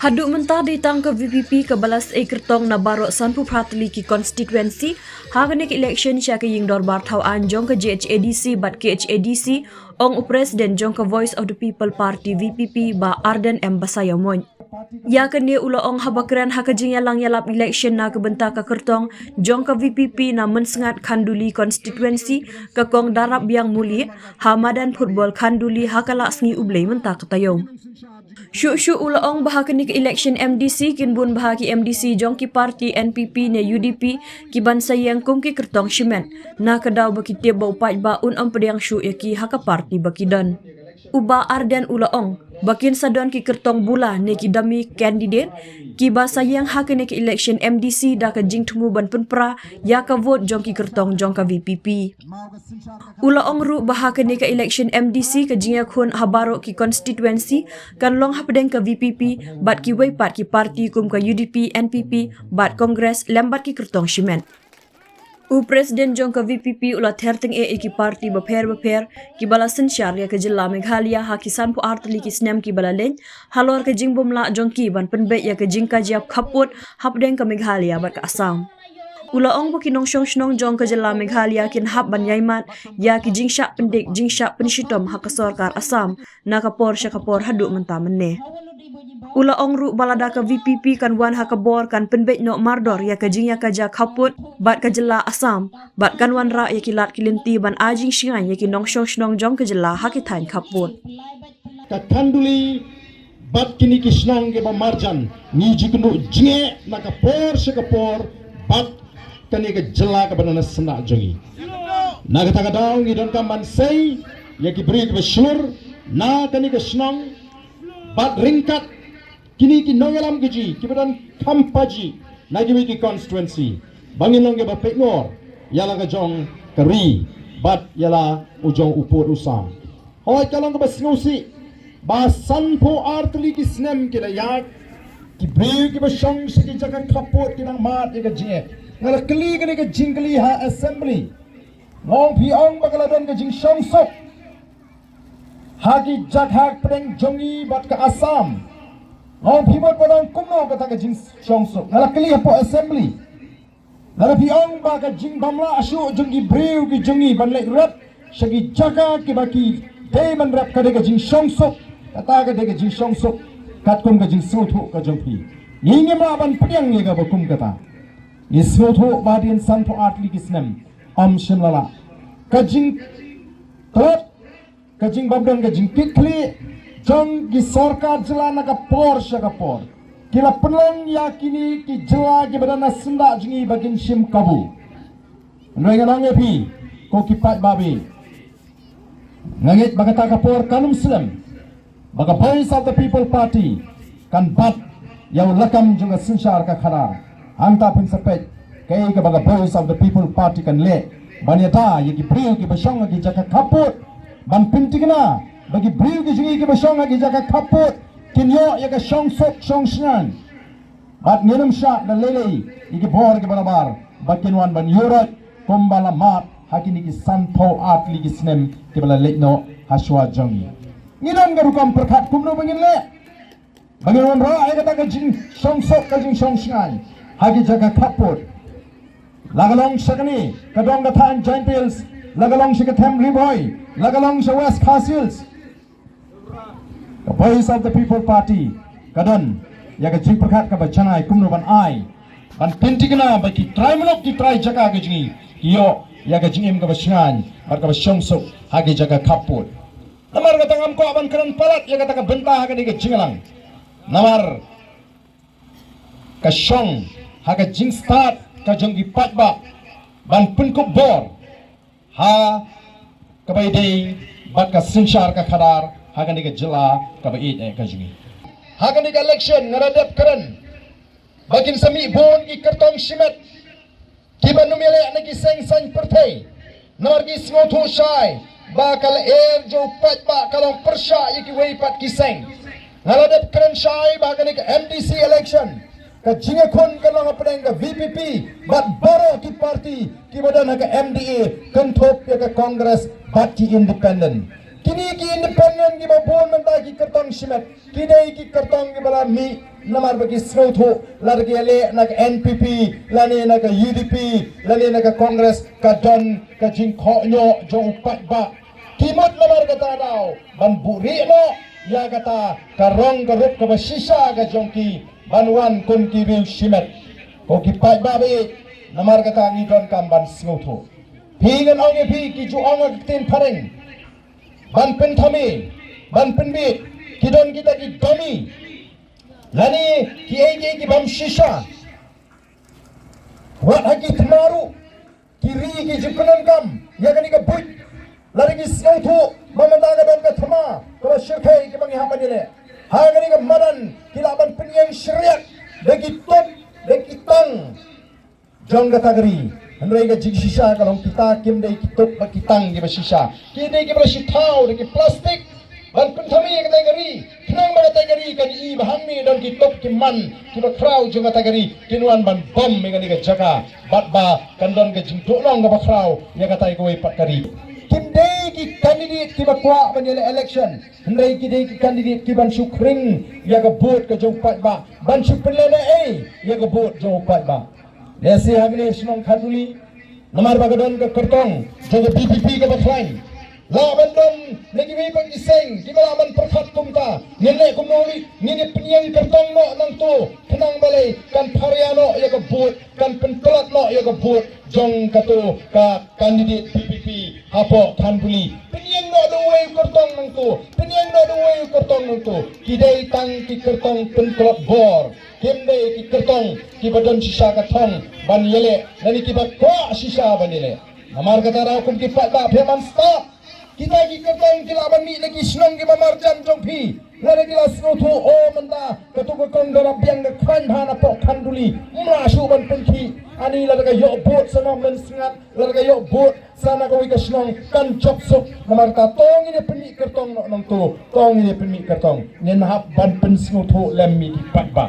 Haduk mentah ditang ke VPP ke balas kertong na barok sanpu pratli ki konstituensi haganik election sya ke ying dorbar thau anjong ke JHADC bat KHADC ong presiden jong ke Voice of the People Party VPP ba Arden M Basayamon. Ya ke ne ulo ong habakran hakajing yalang yalap election na ke benta ke kertong jong ke VPP na mensengat khanduli konstituensi ke kong darab biang muli Hamadan football khanduli hakalak sengi ublei mentah ke tayong. Syuk-syuk ulaong bahagi ni ke election MDC kinbun bahagi MDC jong ki parti NPP ne UDP ki bansa yang kum ki kertong shimen na kedau baki tiap bau pat ba un pedang syuk ya ki haka parti baki dan uba Arden ulaong bakin sadon ki kertong bula ne ki dami candidate ki basa yang hak ne ki election MDC da ka jing thumu ban penpra ya ka vote jong ki kertong jong ka VPP ulaong ru bahag ne ka election MDC ka jing khun habaro ki constituency kan long hapdeng ka VPP bat ki wei pat ki parti kum ka UDP NPP bat kongres lembat ki kertong shimen Presiden jong ka VPP ula therting ki parti baper ki bala sensyar ya ke jilla Meghalaya hakisan pu artli ki snem ki bala len halor ke jing bomla jong ki ban penbe ya ke jing ka jap khaput hapdeng ka Meghalaya bat ka Assam ula ong bu kinong shong jong ka jilla Meghalaya kin hap ban yaimat ya ki jing syak pendik jing syak penshitom hak sarkar Assam na ka por hadu menta menne Ula ong ru balada ka VPP kan wan hakabor kan penbet no mardor ya ka jing ya ka ja khaput bat ka jela Assam bat kan wan ra ya kilat kilinti ban ajing shingan ya ki nong shong jong ka jela hakitain khaput ka kanduli bat kini kisnang ke marjan ni jiknu jinge na ka por bat kani ka jela ka banana sena jongi na ka daw ngi don kam ban sei ya ki bri ka shur na kani ka snong bat ringkat kini ki nongalam gaji kibadan kampaji nagi ki constituency bangin nongge ba peknor yala ga jong kari bat yala ujong upur usam hoy kalong ba snusi ba sanpo artli ki snem ki la yak ki breu ki ba shong sigi jaka kapot ki nang mat ga je ngala kli ga jingli ha assembly ngong pi ong ba kala don ga jing shong sok hagi jak hak preng jongi bat ka Assam Ngong pibot padang kumno kata ka jing shongsok ngala kli po assembly ngala piong ba ka jing bamla asu jungi breu ki jungi ban lek rap sagi jaka ki baki dei man rap ka de ka jing shongsok kata ka de ka jing shongsok kat kum ka jing sotho ka jongpi ngi ma ban pediang ni ka bakum kata ni sotho badian san po atli kisnem am shimlala ka jing tot ka jing babdang ka jing pikli jong ki sarkar jela na ka por kila penlang yakini ki jela ki badana senda jingi bagin shim kabu noi ngang epi ko ki pat babi ngangit bagata ka por kanum slam baga Voice of the People Party kan bat yaw lakam junga sinshar ka khara anta pun sapet kai ka baga Voice of the People Party kan le banyata yaki priu ki basong ki jaka kaput ban pintigna bagi bril ki jingi ki basong agi jaka kaput kinyo ya ka shong sok shong snan bat ngenum sha da lele iki bor ki barabar bakin wan ban yurat kumbala mat hakini ki sanpo atli ki snem ki bala lekno haswa jongi ngidon garu kam perkhat kumno bangin le bangin wan ra ay kata ka jing shong sok ka jing shong snan hagi jaka kaput lagalong sakani kadong gathan giant pills lagalong shikatham riboy lagalong sa West Castles The Voice of the People Party kadan ya ka jing perkhat ka bachanai kumno ban ai ban pentigna ba ki try manok ki try jaka ka jingi yo ya ka jingim ka bashan bar ka basyongso hagi jaka kaput namar ka tangam ko ban karan palat ya ka ta benta ha ka ni ka jingalang namar ka shong ha ka jing start ka jongi patba ban penkup bor ha ka bai dei bat ka sinshar ka khadar hagan diga jela ka ba it ka jingi hagan diga election ngaradap karan bakin sami bon ki kartong shimet ki banumele na ki seng sang perthai nomor ki smotho shai ba kal air jo pat ba kalong persha yiki wei pat ki seng ngaradap karan shai ba hagan diga MDC election ka jinga khon ka lang apeng ka VPP bat baro ki party ki badan ka MDA kanthop ya ka Congress bat ki independent kini ki independent ki babon menta ki kartong shimet kidai ki kartong ki bala mi namar bagi snautu largi ale nak NPP lani nak UDP lani nak Kongres ka don ka jing khonyo jong pat ba kimot namar kata daw ban buri no ya kata karong karup ka basisa ka jongki banwan kun ki bil shimet ko ki pat ba be namar kata ngi don kam ban snautu pingan ong pi ki ju ong tin pareng ban pen thami ban pen bi kidon kita ki domi lani ki ege ki bam shisha wat haki tmaru kiri ki jukunan kam ya kani ka buit lari ki snautu mamanda ka don ka thama ko shirkai ki bangi hapan ile ha kani ka madan kilaban penyang syariat deki top deki tang jong ka tagri Andai ka jig shisha kalau kita kim dai kitop ba kitang di ba shisha ki dai ki ba shithau dai ki plastik ban penthami ka tagari khnang ba tagari kan I bahang ni don kitop ki man ki ba krau jung ka tagari kinuan ban bom me ka ni ka jaka bat ba kan don ka jing dolong ka ba krau ya ka tai ko wei pat kari kim dai ki candidate ki ba kwa ban election andai ki dai ki candidate ki ban shukring ya ka vote ka jong pat ba ban shukpelele ya ka vote jong pat ba Desi hamile senong kaduli namar bagadon ke kertong jogo BPP ke baklan la bandon lagi wi bang iseng di malaman perkhat tumta nile kumnoli nini penyang kertong no nang tu kenang balai kan pariano ya ke but kan pentelat no ya ke but jong katu ka candidate BPP hapo thanbuli penyang no duwe kertong nang tu penyang no duwe kertong nang tu kidai tang ki kertong pentelat bor kemde ki kertong ki badan sisa ka thong ban yele nani ki ba kwa sisa ban yele amar kata ra kum ki pat ba pheman stop kita ki kertong ki laban mi lagi snong ki mamar jam jong phi lare ki la snothu o manda katu ko kong dara biang ka khan bhana po khanduli ma shu ban penthi ani lare ka yo bot sana men singat lare ka yo bot sana ko ka snong kan chok sok namar ka tong ni penmi kertong no nang tu tong ni penmi kertong nen hap ban pen snothu lem mi ki pat ba